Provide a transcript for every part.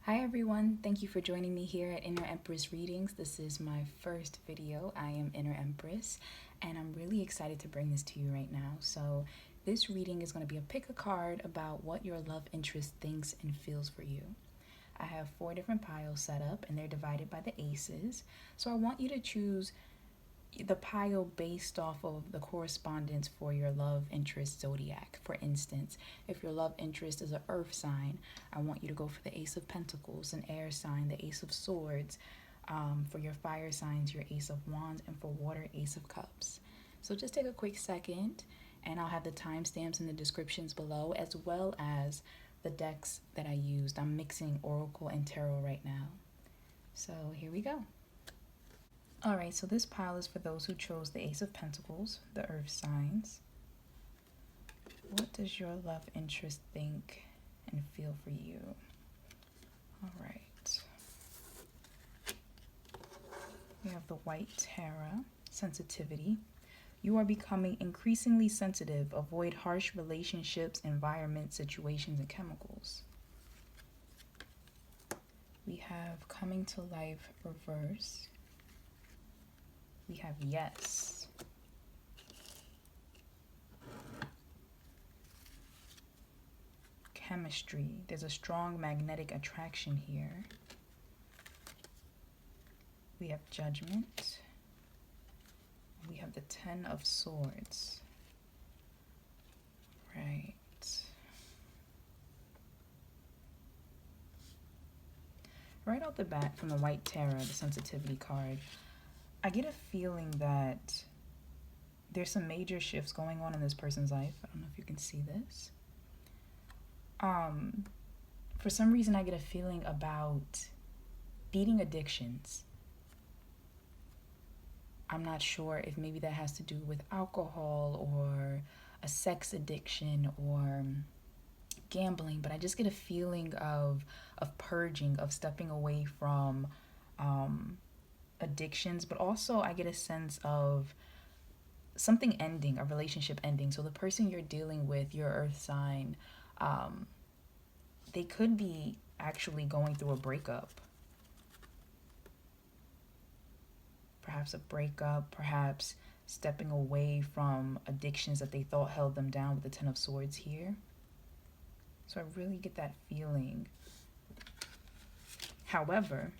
Hi everyone, thank you for joining me here at Inner Empress Readings. This is my first video. I am Inner Empress and I'm really excited to bring this to you right now. So this reading is going to be a pick a card about what your love interest thinks and feels for you. I have 4 different piles set up and they're divided by the aces. So I want you to choose the pile based off of the correspondence for your love interest zodiac. For instance, if your love interest is an earth sign, I want you to go for the Ace of Pentacles, an air sign, the Ace of Swords, for your fire signs, your Ace of Wands, and for water, Ace of Cups. So just take a quick second and I'll have the timestamps in the descriptions below, as well as the decks that I used. I'm mixing Oracle and Tarot right now. So here we go. Alright, so this pile is for those who chose the Ace of Pentacles, the earth signs. What does your love interest think and feel for you? Alright. We have the White Tarot, sensitivity. You are becoming increasingly sensitive. Avoid harsh relationships, environments, situations, and chemicals. We have Coming to Life, reverse. We have yes. Chemistry. There's a strong magnetic attraction here. We have Judgment. We have the 10 of Swords. Right. Right off the bat from the White Tarot, the sensitivity card, I get a feeling that there's some major shifts going on in this person's life. I don't know if you can see this. For some reason, I get a feeling about beating addictions. I'm not sure if maybe that has to do with alcohol or a sex addiction or gambling, but I just get a feeling of purging, of stepping away from addictions, but also I get a sense of something ending, a relationship ending. So the person you're dealing with, your earth sign, they could be actually going through a breakup. Perhaps a breakup, perhaps stepping away from addictions that they thought held them down with the 10 of Swords here. So I really get that feeling. However,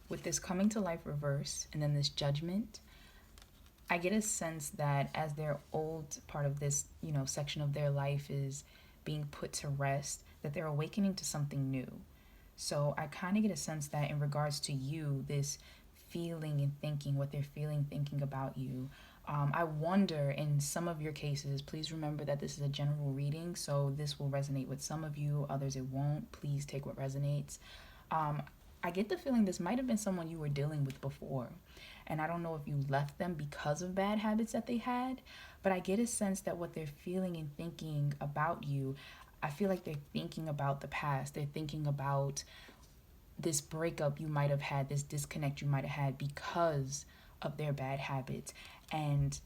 with this Coming to Life reverse and then this Judgment, I get a sense that as their old part of this, section of their life is being put to rest, that they're awakening to something new. So I kind of get a sense that in regards to you, this feeling and thinking, what they're feeling, thinking about you, I wonder in some of your cases, please remember that this is a general reading, so this will resonate with some of you, others it won't. Please take what resonates. I get the feeling this might have been someone you were dealing with before. And I don't know if you left them because of bad habits that they had, but I get a sense that what they're feeling and thinking about you, I feel like they're thinking about the past. They're thinking about this breakup you might have had, this disconnect you might have had because of their bad habits. And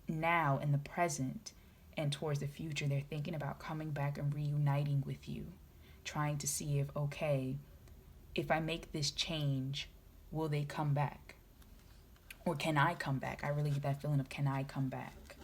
now in the present and towards the future, they're thinking about coming back and reuniting with you, trying to see if, okay, if I make this change, will they come back? Or can I come back? I really get that feeling of, can I come back?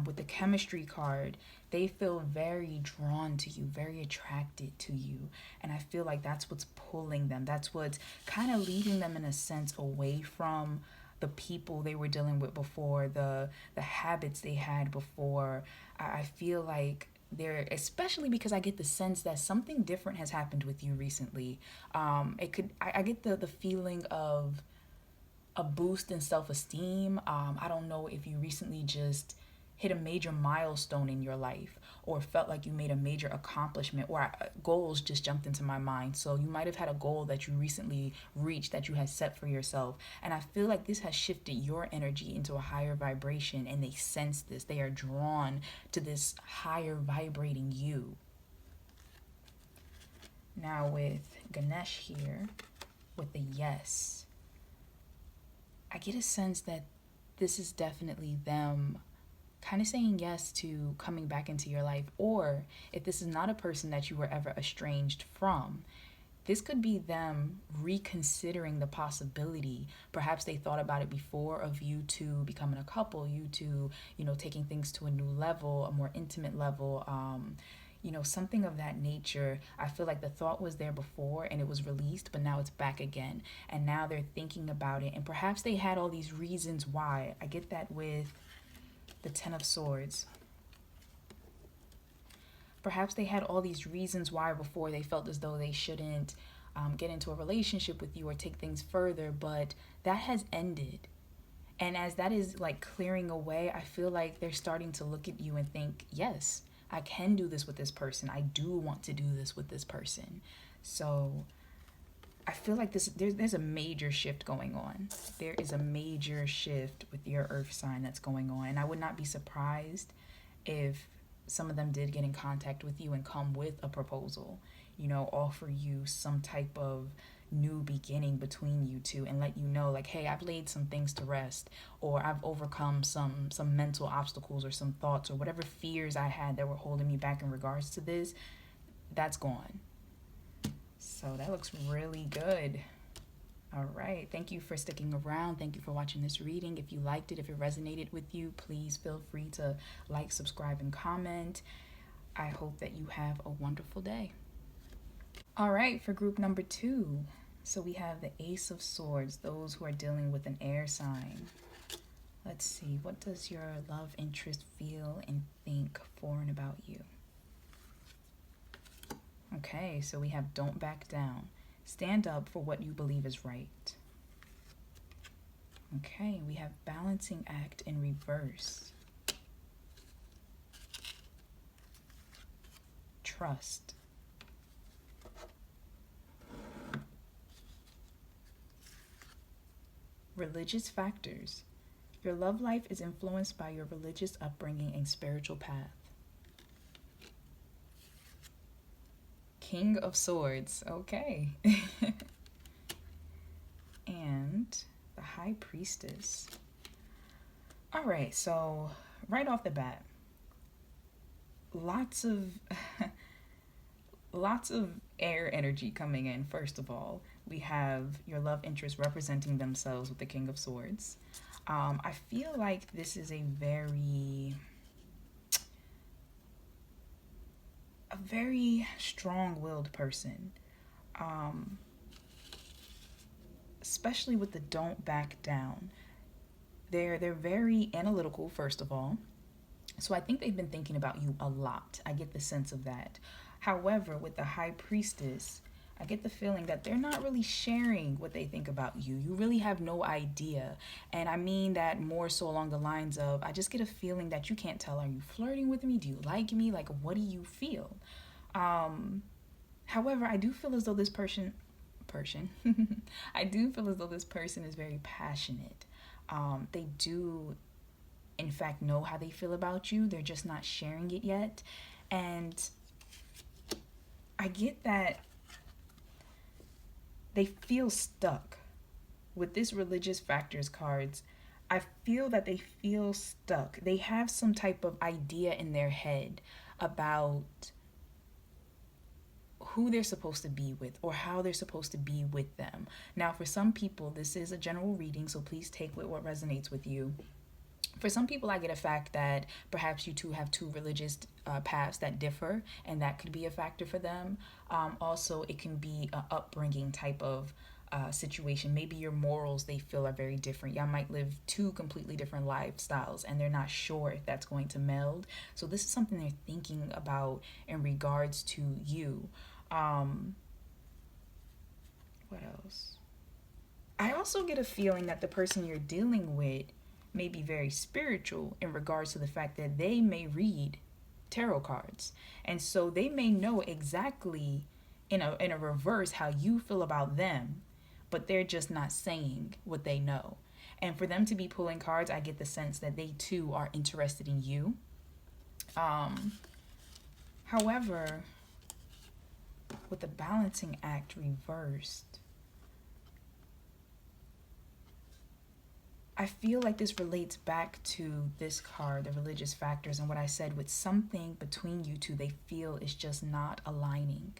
With the chemistry card, they feel very drawn to you, very attracted to you. And I feel like that's what's pulling them. That's what's kind of leading them in a sense away from the people they were dealing with before, the habits they had before. I feel like they're, especially because I get the sense that something different has happened with you recently. I get the feeling of a boost in self-esteem. I don't know if you recently just hit a major milestone in your life or felt like you made a major accomplishment, or goals just jumped into my mind. So you might have had a goal that you recently reached that you had set for yourself. And I feel like this has shifted your energy into a higher vibration, and they sense this. They are drawn to this higher vibrating you. Now with Ganesh here, with the yes, I get a sense that this is definitely them kind of saying yes to coming back into your life. Or if this is not a person that you were ever estranged from, this could be them reconsidering the possibility. Perhaps they thought about it before, of you two becoming a couple, you two, taking things to a new level, a more intimate level, something of that nature. I feel like the thought was there before and it was released, but now it's back again. And now they're thinking about it. And perhaps they had all these reasons why. I get that with the Ten of Swords. Perhaps they had all these reasons why before they felt as though they shouldn't get into a relationship with you or take things further, but that has ended. And as that is like clearing away, I feel like they're starting to look at you and think, yes, I can do this with this person. I do want to do this with this person. So I feel like there's a major shift going on. There is a major shift with your earth sign that's going on. And I would not be surprised if some of them did get in contact with you and come with a proposal, offer you some type of new beginning between you two and let you know, like, hey, I've laid some things to rest, or I've overcome some mental obstacles or some thoughts or whatever fears I had that were holding me back in regards to this. That's gone. So that looks really good. All right. Thank you for sticking around. Thank you for watching this reading. If you liked it, if it resonated with you, please feel free to like, subscribe, and comment. I hope that you have a wonderful day. All right, for group number 2. So we have the Ace of Swords, those who are dealing with an air sign. Let's see, what does your love interest feel and think for and about you? Okay, so we have don't back down. Stand up for what you believe is right. Okay, we have balancing act in reverse. Trust. Religious factors. Your love life is influenced by your religious upbringing and spiritual path. King of Swords. Okay. And the High Priestess. All right, so right off the bat, lots of air energy coming in. First of all, we have your love interest representing themselves with the King of Swords. I feel like this is a very strong-willed person, especially with the don't back down. They're very analytical, first of all. So I think they've been thinking about you a lot. I get the sense of that. However, with the High Priestess, I get the feeling that they're not really sharing what they think about you. You really have no idea. And I mean that more so along the lines of, I just get a feeling that you can't tell, are you flirting with me? Do you like me? Like, what do you feel? However, I do feel as though this person I do feel as though this person is very passionate. They do, in fact, know how they feel about you. They're just not sharing it yet. And I get that they feel stuck. With this religious factors cards, I feel that they feel stuck. They have some type of idea in their head about who they're supposed to be with or how they're supposed to be with them. Now, for some people, this is a general reading, so please take with what resonates with you. For some people, I get a fact that perhaps you two have two religious paths that differ, and that could be a factor for them. Also, it can be an upbringing type of situation. Maybe your morals, they feel, are very different. Y'all might live two completely different lifestyles, and they're not sure if that's going to meld. So this is something they're thinking about in regards to you. What else? I also get a feeling that the person you're dealing with may be very spiritual in regards to the fact that they may read tarot cards. And so they may know exactly in a reverse how you feel about them, but they're just not saying what they know. And for them to be pulling cards, I get the sense that they too are interested in you. However, with the balancing act reversed, I feel like this relates back to this card, the religious factors, and what I said with something between you two they feel is just not aligning.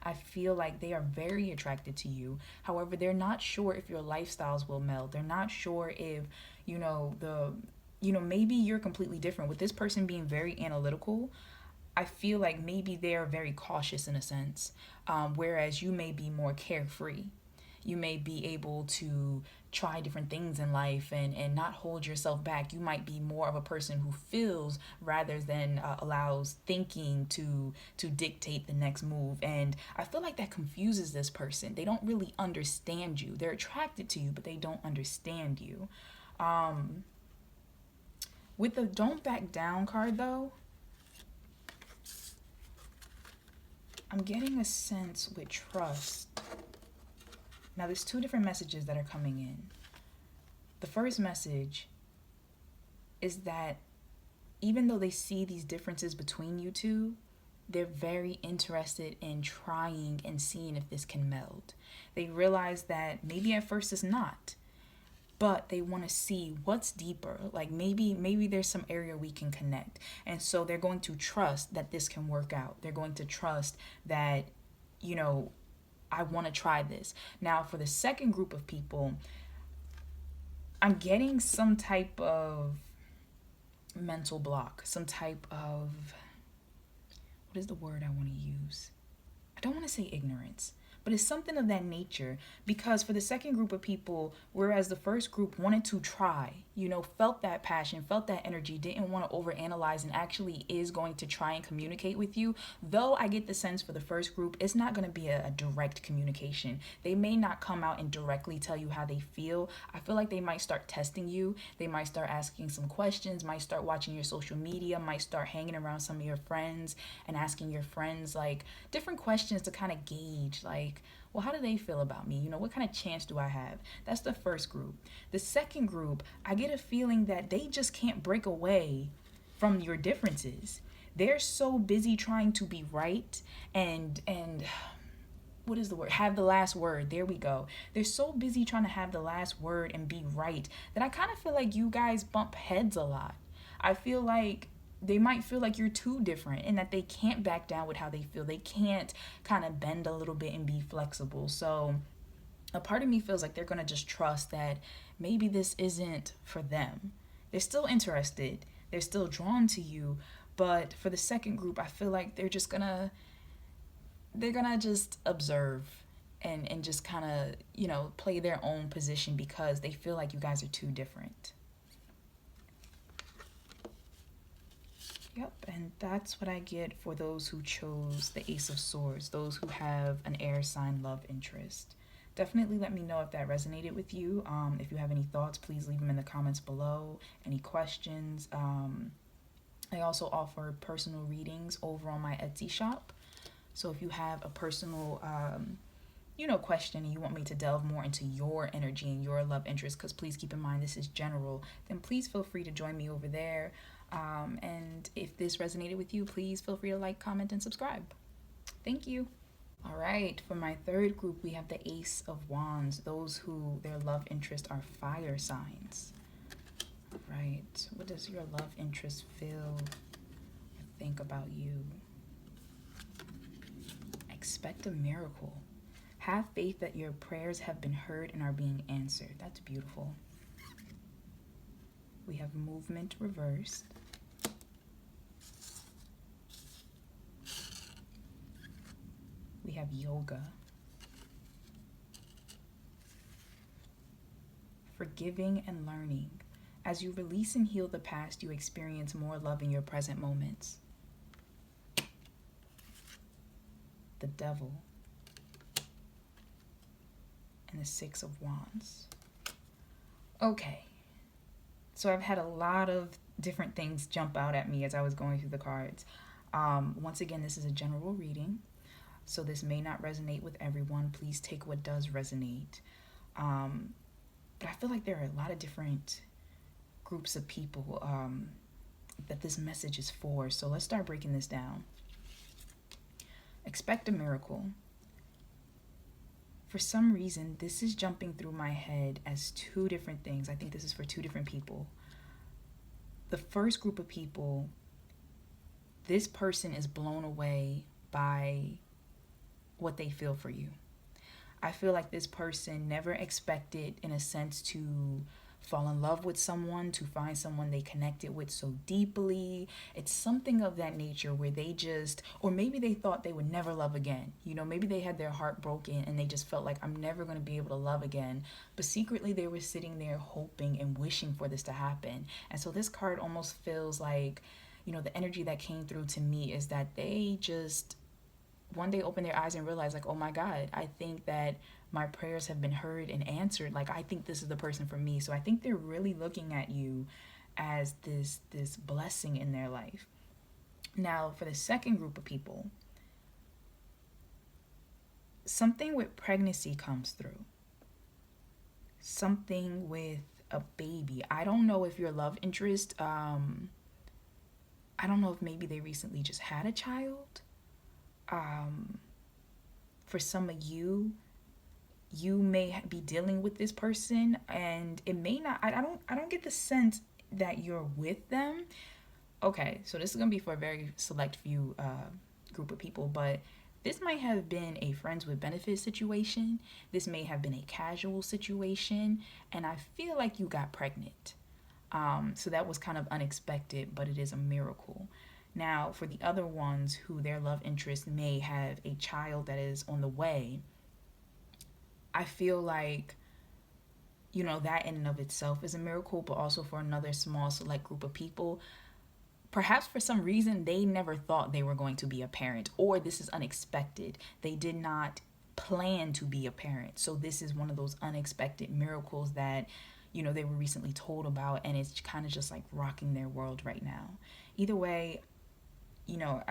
I feel like they are very attracted to you. However, they're not sure if your lifestyles will meld. They're not sure if, maybe you're completely different. With this person being very analytical, I feel like maybe they're very cautious in a sense, whereas you may be more carefree. You may be able to try different things in life and not hold yourself back. You might be more of a person who feels rather than allows thinking to dictate the next move. And I feel like that confuses this person. They don't really understand you. They're attracted to you, but they don't understand you. With the Don't Back Down card, though, I'm getting a sense with trust. Now, there's two different messages that are coming in. The first message is that even though they see these differences between you two, they're very interested in trying and seeing if this can meld. They realize that maybe at first it's not, but they want to see what's deeper. Like maybe there's some area we can connect. And so they're going to trust that this can work out. They're going to trust that, I want to try this. Now, for the second group of people, I'm getting some type of mental block, some type of, what is the word I want to use? I don't want to say ignorance, but it's something of that nature, because for the second group of people, whereas the first group wanted to try, felt that passion, felt that energy, didn't want to overanalyze, and actually is going to try and communicate with you, though I get the sense for the first group, it's not going to be a direct communication. They may not come out and directly tell you how they feel. I feel like they might start testing you. They might start asking some questions, might start watching your social media, might start hanging around some of your friends and asking your friends like different questions to kind of gauge like, well, how do they feel about me? What kind of chance do I have? That's the first group. The second group, I get a feeling that they just can't break away from your differences. They're so busy trying to be right and what is the word? Have the last word. There we go. They're so busy trying to have the last word and be right that I kind of feel like you guys bump heads a lot. I feel like they might feel like you're too different and that they can't back down with how they feel. They can't kind of bend a little bit and be flexible. So a part of me feels like they're going to just trust that maybe this isn't for them. They're still interested. They're still drawn to you. But for the second group, I feel like they're gonna just observe and just kind of, play their own position because they feel like you guys are too different. Yep, and that's what I get for those who chose the Ace of Swords, those who have an air sign love interest. Definitely let me know if that resonated with you. If you have any thoughts, please leave them in the comments below. Any questions? I also offer personal readings over on my Etsy shop. So if you have a personal, question and you want me to delve more into your energy and your love interest, because please keep in mind this is general, then please feel free to join me over there. And if this resonated with you, please feel free to like, comment, and subscribe. Thank you. All right, for my third group, we have the Ace of Wands, those who their love interest are fire signs. All right, what does your love interest feel or think about you? Expect a miracle. Have faith that your prayers have been heard and are being answered. That's beautiful. We have movement reversed. We have yoga. Forgiving and learning. As you release and heal the past, you experience more love in your present moments. The Devil. And the Six of Wands. Okay. So I've had a lot of different things jump out at me as I was going through the cards. Once again, this is a general reading, so this may not resonate with everyone. Please take what does resonate. But I feel like there are a lot of different groups of people that this message is for. So let's start breaking this down. Expect a miracle. for some reason, this is jumping through my head as two different things. I think this is for two different people. The first group of people, this person is blown away by what they feel for you. I feel like this person never expected, in a sense, to fall in love with someone, to find someone they connected with so deeply. It's something of that nature where they just, or maybe they thought they would never love again. You know, maybe they had their heart broken and they just felt like, I'm never going to be able to love again. But secretly they were sitting there hoping and wishing for this to happen. And so this card almost feels like, you know, the energy that came through to me is that they just one day open their eyes and realize, like, oh my God, I think that my prayers have been heard and answered. Like, I think this is the person for me. So I think they're really looking at you as this blessing in their life. Now, for the second group of people, something with pregnancy comes through. Something with a baby. I don't know if your love interest, I don't know if maybe they recently just had a child. For some of you, you may be dealing with this person, and it may not. I don't get the sense that you're with them. Okay, so this is gonna be for a very select few group of people, but this might have been a friends with benefits situation. This may have been a casual situation, and I feel like you got pregnant. So that was kind of unexpected, but it is a miracle. Now, for the other ones who their love interest may have a child that is on the way, I feel like, you know, that in and of itself is a miracle, but also for another small select group of people, perhaps for some reason they never thought they were going to be a parent, or this is unexpected. They did not plan to be a parent. So this is one of those unexpected miracles that, you know, they were recently told about, and it's kind of just like rocking their world right now. Either way, you know,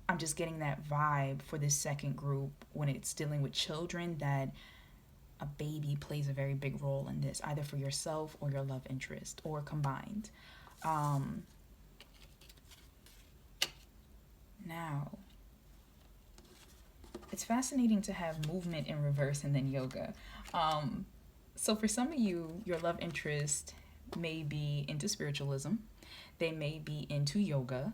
I'm just getting that vibe for this second group when it's dealing with children, that a baby plays a very big role in this, either for yourself or your love interest, or combined. Now, it's fascinating to have movement in reverse and then yoga. So for some of you, your love interest may be into spiritualism. They may be into yoga.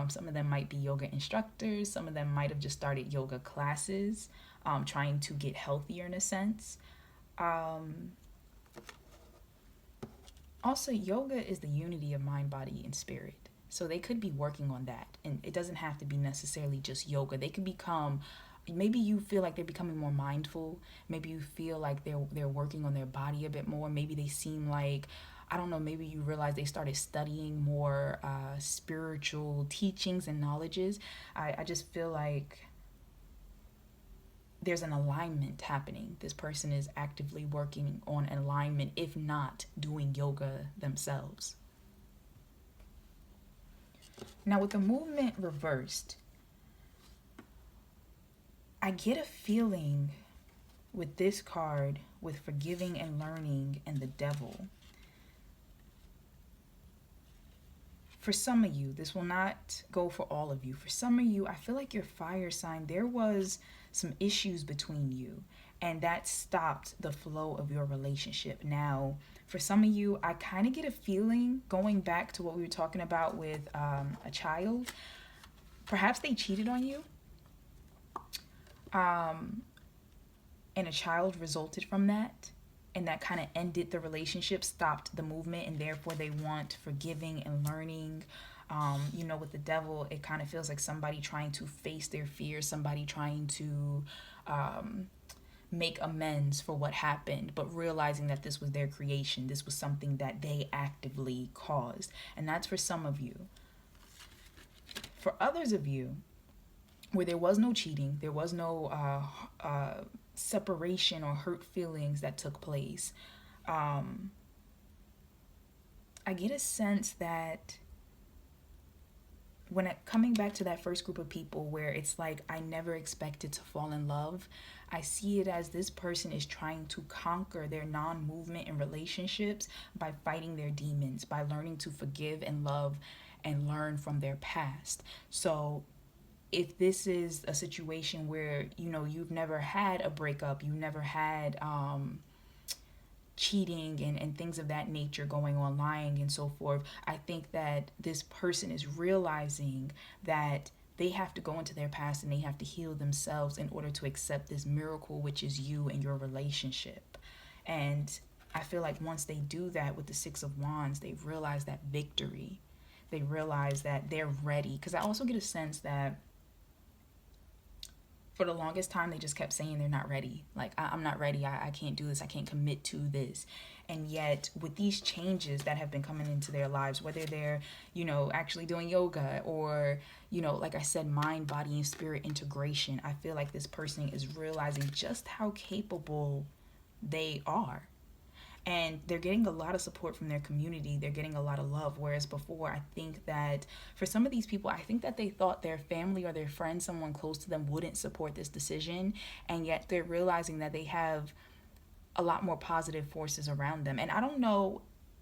Some of them might be yoga instructors. Some of them might have just started yoga classes, trying to get healthier in a sense. Also, yoga is the unity of mind, body, and spirit. So they could be working on that. And it doesn't have to be necessarily just yoga. They could become, maybe you feel like they're becoming more mindful. Maybe you feel like they're working on their body a bit more. Maybe they seem like, I don't know, maybe you realize they started studying more spiritual teachings and knowledges. I just feel like there's an alignment happening. This person is actively working on an alignment, if not doing yoga themselves. Now, with the movement reversed, I get a feeling with this card, with forgiving and learning and the devil. For some of you, this will not go for all of you. For some of you, I feel like your fire sign, there was some issues between you, and that stopped the flow of your relationship. Now, for some of you, I kind of get a feeling, going back to what we were talking about with a child, perhaps they cheated on you, and a child resulted from that. And that kind of ended the relationship, stopped the movement, and therefore they want forgiving and learning. You know, with the devil, it kind of feels like somebody trying to face their fears, somebody trying to make amends for what happened, but realizing that this was their creation. This was something that they actively caused. And that's for some of you. For others of you, where there was no cheating, there was no separation or hurt feelings that took place, I get a sense that when coming back to that first group of people where it's like, I never expected to fall in love, I see it as this person is trying to conquer their non-movement in relationships by fighting their demons, by learning to forgive and love and learn from their past. So if this is a situation where, you know, you've never had a breakup, you never had cheating and things of that nature going on, lying and so forth, I think that this person is realizing that they have to go into their past and they have to heal themselves in order to accept this miracle, which is you and your relationship. And I feel like once they do that with the Six of Wands, they realize that victory. They realize that they're ready. Because I also get a sense that for the longest time, they just kept saying they're not ready. Like, I'm not ready. I can't do this. I can't commit to this. And yet, with these changes that have been coming into their lives, whether they're, you know, actually doing yoga or, you know, like I said, mind, body, and spirit integration, I feel like this person is realizing just how capable they are. And they're getting a lot of support from their community. They're getting a lot of love. Whereas before, I think that for some of these people, I think that they thought their family or their friends, someone close to them, wouldn't support this decision. And yet they're realizing that they have a lot more positive forces around them. And I don't know,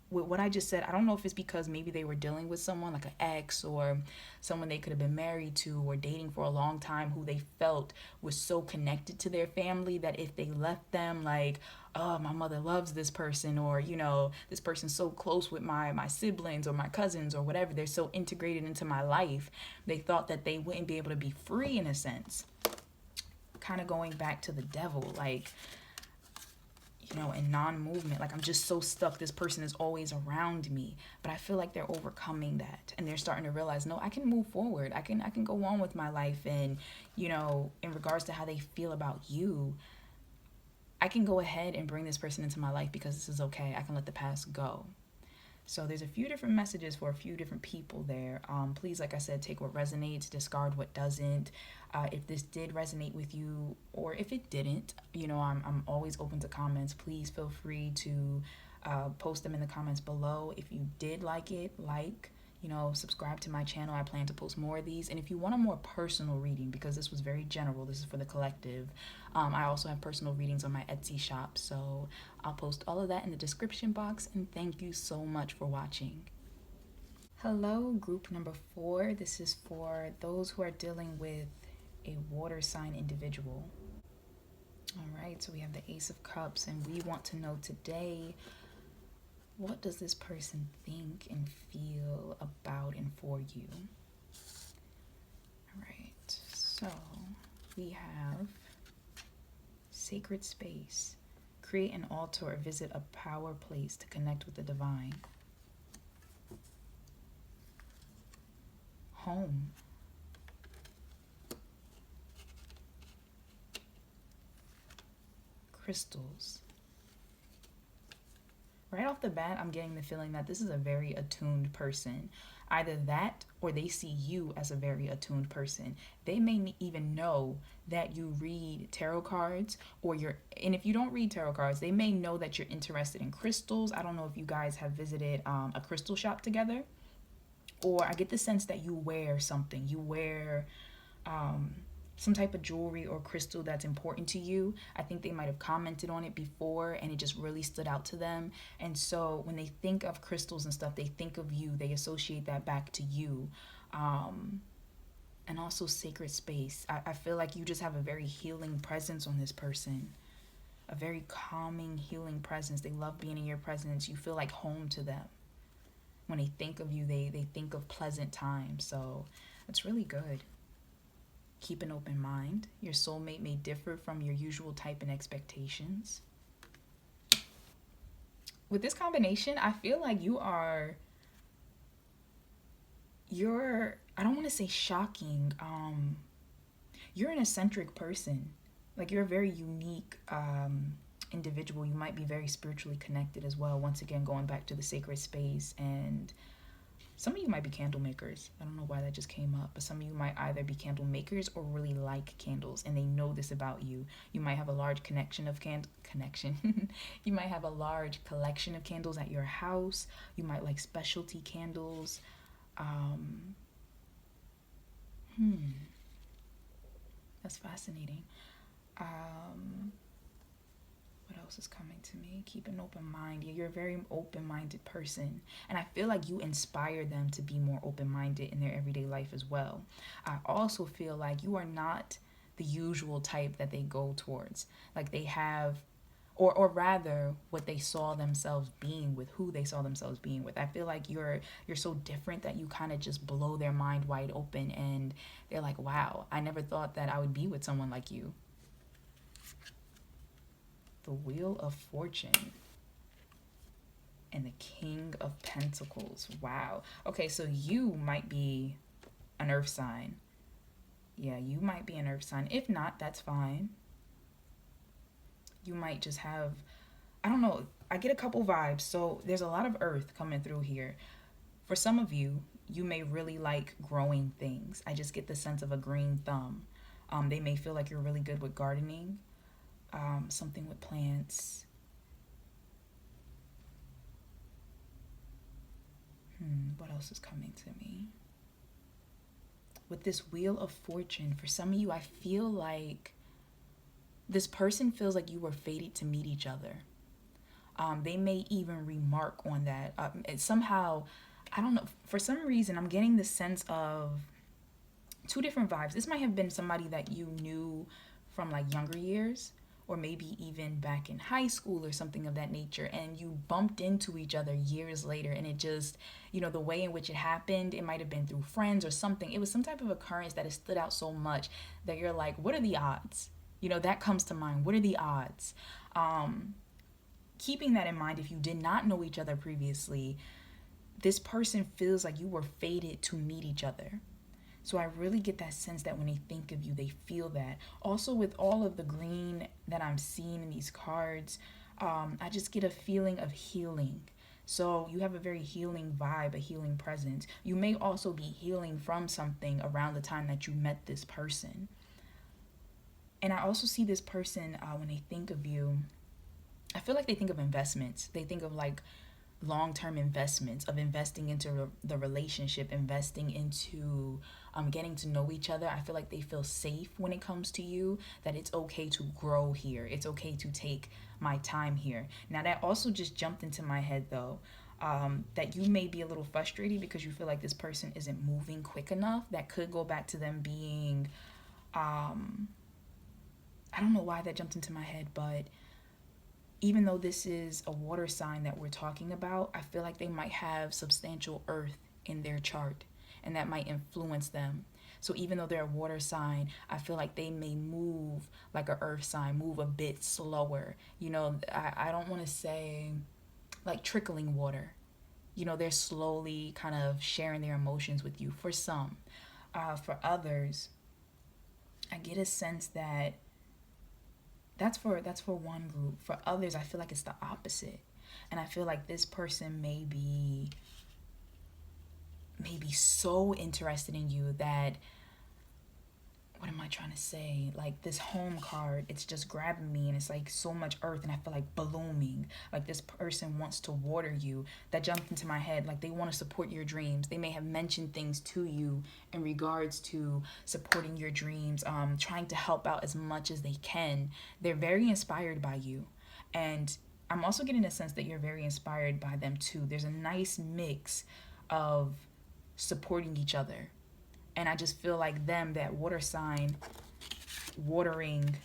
with what I just said, I don't know if it's because maybe they were dealing with someone like an ex or someone they could have been married to or dating for a long time who they felt was so connected to their family that if they left them, like, oh, my mother loves this person, or, you know, this person's so close with my siblings or my cousins or whatever, they're so integrated into my life, they thought that they wouldn't be able to be free in a sense. Kind of going back to the devil, like, you know, in non-movement, like, I'm just so stuck, this person is always around me. But I feel like they're overcoming that and they're starting to realize, no, I can move forward, I can go on with my life. And, you know, in regards to how they feel about you, I can go ahead and bring this person into my life because this is okay. I can let the past go. So there's a few different messages for a few different people there. Please, like I said, take what resonates, discard what doesn't. If this did resonate with you, or if it didn't, you know, I'm always open to comments. Please feel free to post them in the comments below. If you did like it, you know, subscribe to my channel. I plan to post more of these. And if you want a more personal reading, because this was very general, this is for the collective, I also have personal readings on my Etsy shop. So I'll post all of that in the description box. And thank you so much for watching. Hello, group number 4. This is for those who are dealing with a water sign individual. All right, so we have the Ace of Cups, and we want to know today, what does this person think and feel about and for you? All right, so we have sacred space. Create an altar or visit a power place to connect with the divine. Home. Crystals. Right off the bat, I'm getting the feeling that this is a very attuned person. Either that or they see you as a very attuned person. They may even know that you read tarot cards, and if you don't read tarot cards, they may know that you're interested in crystals. I don't know if you guys have visited a crystal shop together, or I get the sense that you wear something. You wear some type of jewelry or crystal that's important to you. I think they might have commented on it before and it just really stood out to them. And so when they think of crystals and stuff, they think of you, they associate that back to you. And also sacred space. I feel like you just have a very healing presence on this person. A very calming, healing presence. They love being in your presence. You feel like home to them. When they think of you, they think of pleasant times. So it's really good. Keep an open mind. Your soulmate may differ from your usual type and expectations. With this combination, I feel like you're, I don't want to say shocking. You're an eccentric person. Like, you're a very unique individual. You might be very spiritually connected as well. Once again, going back to the sacred space. And some of you might be candle makers. I don't know why that just came up, but some of you might either be candle makers or really like candles, and they know this about you. You might have a large you might have a large collection of candles at your house. You might like specialty candles. That's fascinating. What else is coming to me? Keep an open mind. You're a very open-minded person. And I feel like you inspire them to be more open-minded in their everyday life as well. I also feel like you are not the usual type that they go towards. Like they have, or rather what they saw themselves being with, who they saw themselves being with. I feel like you're so different that you kind of just blow their mind wide open, and they're like, wow, I never thought that I would be with someone like you. The Wheel of Fortune and the King of Pentacles. Wow. Okay, so you might be an earth sign. Yeah, you might be an earth sign. If not, that's fine. You might just have, I don't know, I get a couple vibes. So there's a lot of earth coming through here. For some of you, you may really like growing things. I just get the sense of a green thumb. They may feel like you're really good with gardening. Something with plants. What else is coming to me? With this Wheel of Fortune, for some of you, I feel like this person feels like you were fated to meet each other. They may even remark on that. Somehow, I don't know, for some reason, I'm getting the sense of two different vibes. This might have been somebody that you knew from like younger years, or maybe even back in high school or something of that nature, and you bumped into each other years later, and it just, the way in which it happened, it might have been through friends or something. It was some type of occurrence that has stood out so much that you're like, what are the odds? That comes to mind. What are the odds? Keeping that in mind, if you did not know each other previously, this person feels like you were fated to meet each other. So I really get that sense that when they think of you, they feel that. Also, with all of the green that I'm seeing in these cards, I just get a feeling of healing. So you have a very healing vibe, a healing presence. You may also be healing from something around the time that you met this person. And I also see this person, when they think of you, I feel like they think of investments. They think of like long-term investments, of investing into the relationship, investing into getting to know each other. I feel like they feel safe when it comes to you, that it's okay to grow here. It's okay to take my time here. Now, that also just jumped into my head, though, that you may be a little frustrated because you feel like this person isn't moving quick enough. That could go back to them being, I don't know why that jumped into my head, but even though this is a water sign that we're talking about, I feel like they might have substantial earth in their chart, and that might influence them. So even though they're a water sign, I feel like they may move like an earth sign, move a bit slower. I don't want to say like trickling water. They're slowly kind of sharing their emotions with you for some. For others, I get a sense that that's for one group. For others, I feel like it's the opposite. And I feel like this person may be so interested in you that, what am I trying to say? Like this home card, it's just grabbing me, and it's like so much earth, and I feel like blooming. Like this person wants to water you. That jumped into my head. Like they want to support your dreams. They may have mentioned things to you in regards to supporting your dreams, trying to help out as much as they can. They're very inspired by you. And I'm also getting a sense that you're very inspired by them too. There's a nice mix of supporting each other. And I just feel like them, that water sign, watering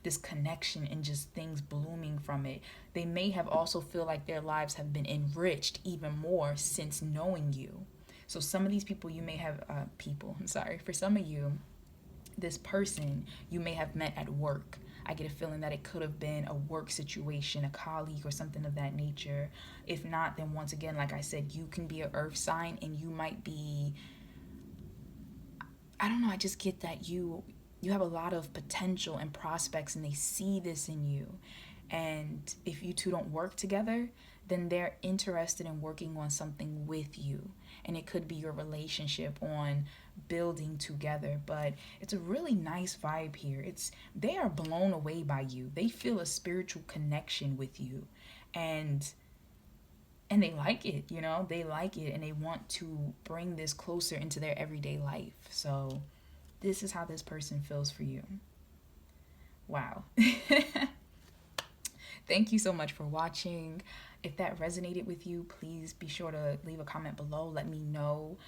this connection and just things blooming from it. They may have also feel like their lives have been enriched even more since knowing you. So some of these people you may have, for some of you, this person you may have met at work. I get a feeling that it could have been a work situation, a colleague or something of that nature. If not, then once again, like I said, you can be an earth sign, and you might be, I don't know, I just get that you have a lot of potential and prospects, and they see this in you. And if you two don't work together, then they're interested in working on something with you. And it could be your relationship, on building together. But it's a really nice vibe here. They are blown away by you. They feel a spiritual connection with you. And they like it, they like it, and they want to bring this closer into their everyday life. So this is how this person feels for you. Wow. Thank you so much for watching. If that resonated with you, please be sure to leave a comment below. Let me know.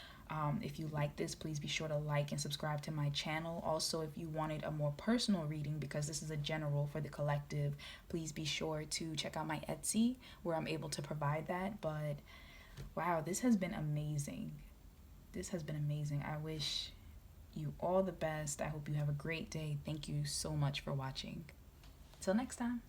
If you like this, please be sure to like and subscribe to my channel. Also, if you wanted a more personal reading, because this is a general for the collective, please be sure to check out my Etsy where I'm able to provide that. But wow, this has been amazing. This has been amazing. I wish you all the best. I hope you have a great day. Thank you so much for watching. Till next time.